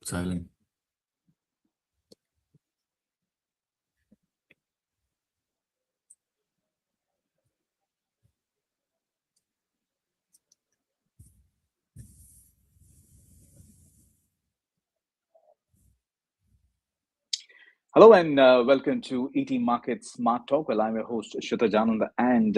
Silent. Hello and welcome to ET Market Smart Talk. Well, I'm your host, Shruta Jananda. And,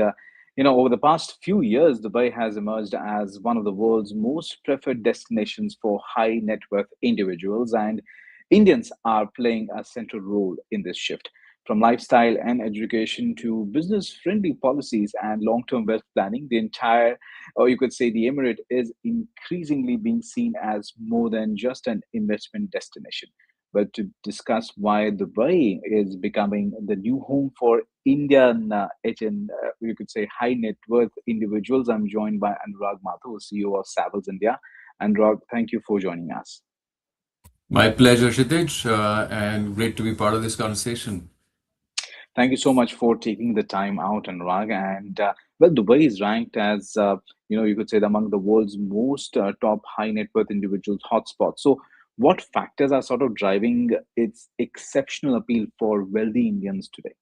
over the past few years, Dubai has emerged as one of the world's most preferred destinations for high net worth individuals. And Indians are playing a central role in this shift. From lifestyle and education to business friendly policies and long term wealth planning, the entire, or you could say the Emirate, is increasingly being seen as more than just an investment destination but to discuss why Dubai is becoming the new home for Indian you could say high net worth individuals. I'm joined by Anurag Mathur, CEO of Savills India. Anurag, thank you for joining us. My pleasure, Kshitij, and great to be part of this conversation. Thank you so much for taking the time out, Anurag. And Dubai is ranked as you could say among the world's most top high net worth individuals hotspots. So, what factors are sort of driving its exceptional appeal for wealthy Indians today?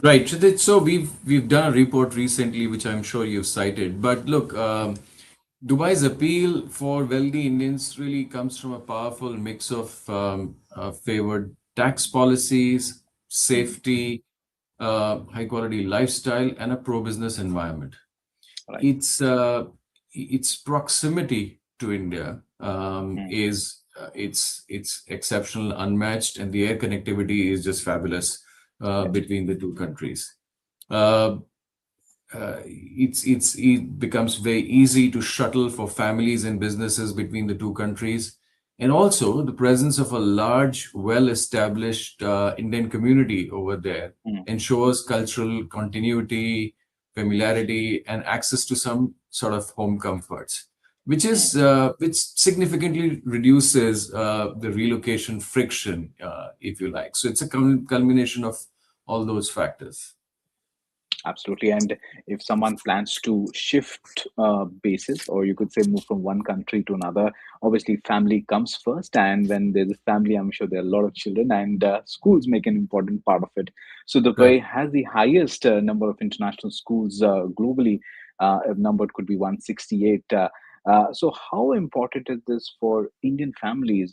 Right, Kshitij, so we've done a report recently, which I'm sure you've cited. But look, Dubai's appeal for wealthy Indians really comes from a powerful mix of favored tax policies, Mm, safety, high quality lifestyle, and a pro-business environment. right. Its its proximity to India Mm, is it's exceptional, unmatched, and the air connectivity is just fabulous yes. between the two countries. Uh, it becomes very easy to shuttle for families and businesses between the two countries, and also the presence of a large, well-established Indian community over there Mm, ensures cultural continuity, familiarity, and access to some sort of home comforts, mm. which significantly reduces the relocation friction, if you like. So it's a culmination of all those factors. Absolutely. And if someone plans to shift bases, or you could say move from one country to another, obviously family comes first. And when there's a family, I'm sure there are a lot of children, and schools make an important part of it. So Right. Dubai has the highest number of international schools globally. A number could be 168. So, how important is this for Indian families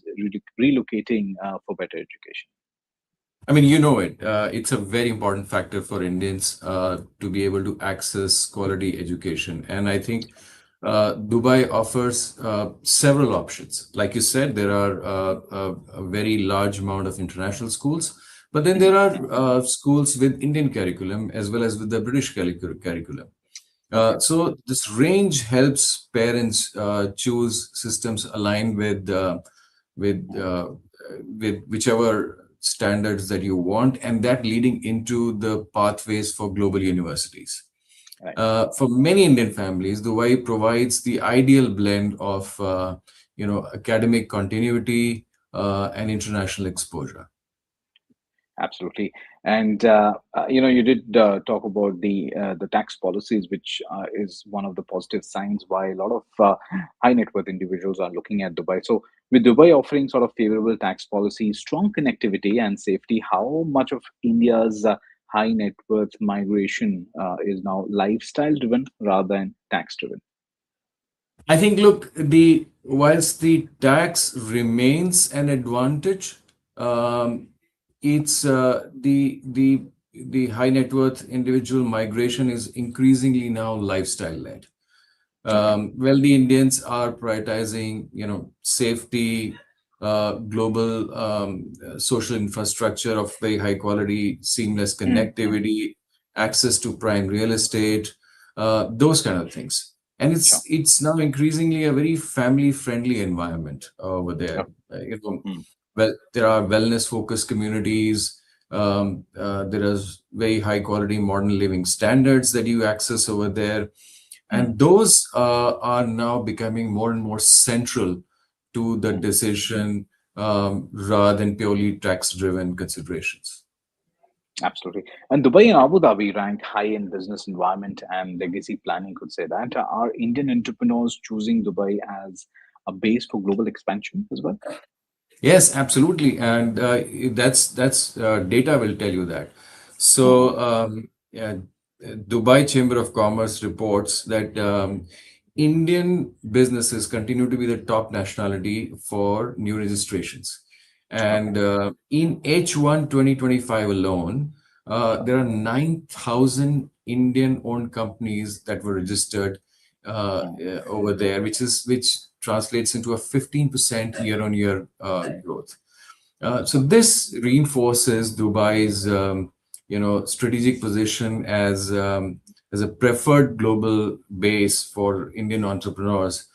relocating for better education? I mean, you know it. It's a very important factor for Indians to be able to access quality education. And I think Dubai offers several options. Like you said, there are a very large amount of international schools, but then there Mm, are schools with Indian curriculum as well as with the British curriculum. okay. So this range helps parents choose systems aligned with Mm, uh, with whichever standards that you want, and that leading into the pathways for global universities. right. For many Indian families, Dubai provides the ideal blend of academic continuity and international exposure. Absolutely. And you did talk about the tax policies, which is one of the positive signs why a lot of high net worth individuals are looking at Dubai. So, with Dubai offering sort of favorable tax policies, strong connectivity, and safety, how much of India's high net worth migration is now lifestyle driven rather than tax driven? I think, look, the whilst the tax remains an advantage, um, it's the high net worth individual migration is increasingly now lifestyle led. Okay. Wealthy Indians are prioritizing, safety, global social infrastructure of very high quality, seamless Mm, mm, connectivity, access to prime real estate, those kind of things. And sure. it's now increasingly a very family friendly environment over there. Okay. Mm, Well, there are wellness focused communities. There is very high quality modern living standards that you access over there, mm, and those are now becoming more and more central to the mm. decision rather than purely tax driven considerations. Absolutely. And Dubai and Abu Dhabi rank high in business environment and legacy planning, could say that. Are Indian entrepreneurs choosing Dubai as a base for global expansion as well? Yes, absolutely, and that's data will tell you that. Mm-hmm. So, yeah, Dubai Chamber of Commerce reports that Indian businesses continue to be the top nationality for new registrations, Okay. and in H1 2025 alone, there are 9,000 Indian-owned companies that were registered Mm, over there, which translates into a 15% year-on-year growth. So okay. this reinforces Dubai's, strategic position as a preferred global base for Indian entrepreneurs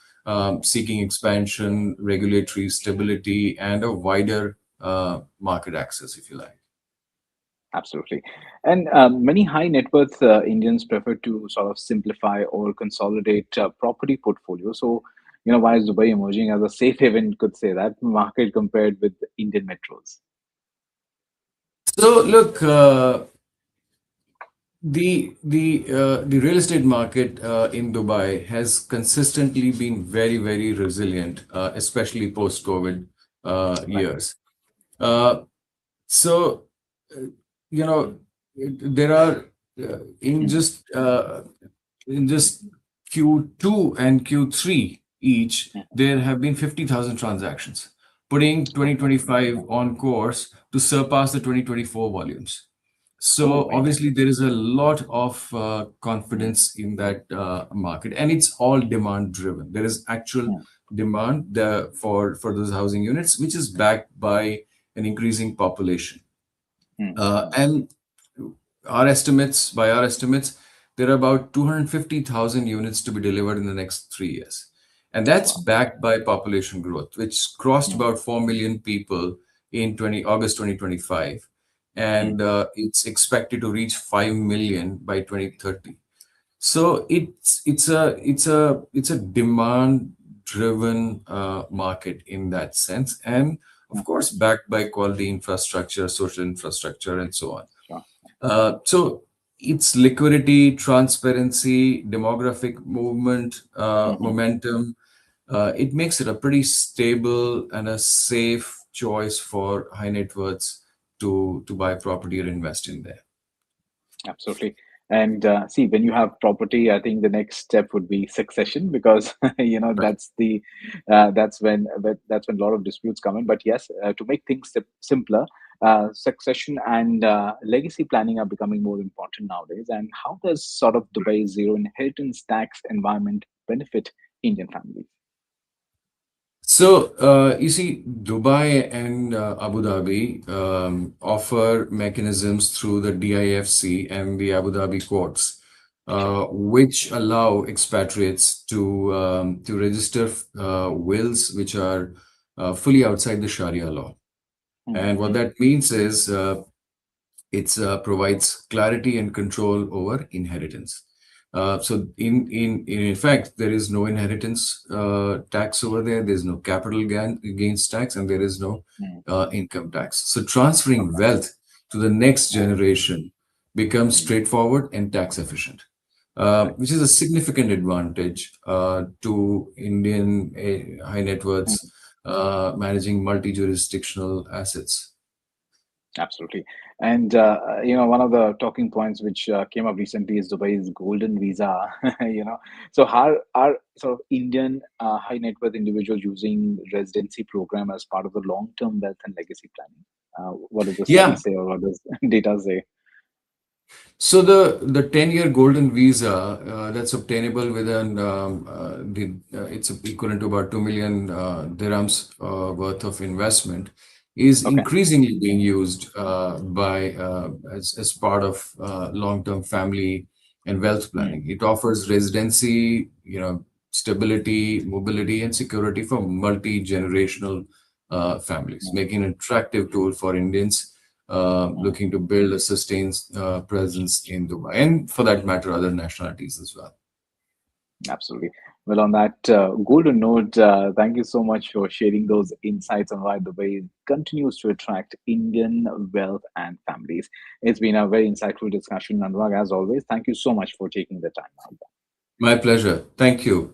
seeking expansion, regulatory stability, and a wider market access, if you like. Absolutely. And many high net worth Indians prefer to sort of simplify or consolidate property portfolio. So, why is Dubai emerging as a safe haven, could say that, market compared with Indian metros? So look, the real estate market in Dubai has consistently been very resilient, especially post-COVID Right. years. Uh, so uh, there are in Mm, just Q2 and Q3 each, mm. there have been 50,000 transactions, putting Okay. 2025 on course to surpass the 2024 volumes. Oh, So right. obviously there is a lot of Mm, confidence in that market, and it's all demand driven. There is actual mm, demand for those housing units, which is backed by an increasing population. mm, mm. And by our estimates, there are about 250,000 units to be delivered in the next 3 years. And Oh, that's wow. backed by population growth, which crossed Mm, about 4 million people in August 2025. mm, And it's expected to reach 5 million by 2030. So it's a demand driven market in that sense, and of mm. course backed by quality infrastructure, social infrastructure, and so on. Sure. So it's liquidity, transparency, demographic movement, Mhm. momentum. It makes it a pretty stable and a safe choice for high net worths to buy property or invest in there. Absolutely. And see, when you have property, I think the next step would be succession because Right. that's when a lot of disputes come in. But yes, to make things simpler, succession and legacy planning are becoming more important nowadays. And how does sort of Dubai's zero inheritance tax environment benefit Indian families? So, you see, Dubai and Abu Dhabi offer mechanisms through the DIFC and the Abu Dhabi courts, Sure. which allow expatriates to register wills which are fully outside the Sharia law. And what Mm-hmm. that means is it provides clarity and control over inheritance. So in fact, there is no inheritance tax over there. There's no capital gains tax, and there is no Mm. income tax. So transferring Okay. wealth to the next Mm. generation becomes Mm. straightforward and tax efficient, Right. which is a significant advantage to Indian high net worths managing multi-jurisdictional assets. Absolutely. And, one of the talking points which came up recently is Dubai's golden visa, So how are sort of Indian high net worth individuals using residency program as part of the long-term wealth and legacy planning? What does the study Yeah, say or what does data say? so the 10-year golden visa that's obtainable with it's equivalent to about 2 million dirhams worth of investment is Okay. increasingly being used by as part of long-term family and wealth Mm, planning. It offers residency, stability, mobility, and security for multi-generational families, mm, making an attractive tool for Indians mm. looking to build a sustained presence in Dubai, and for that matter, other nationalities as well. Absolutely. Well, on that golden note, thank you so much for sharing those insights on why Dubai continues to attract Indian wealth and families. It's been a very insightful discussion, Anurag, as always. Thank you so much for taking the time out. My pleasure. Thank you.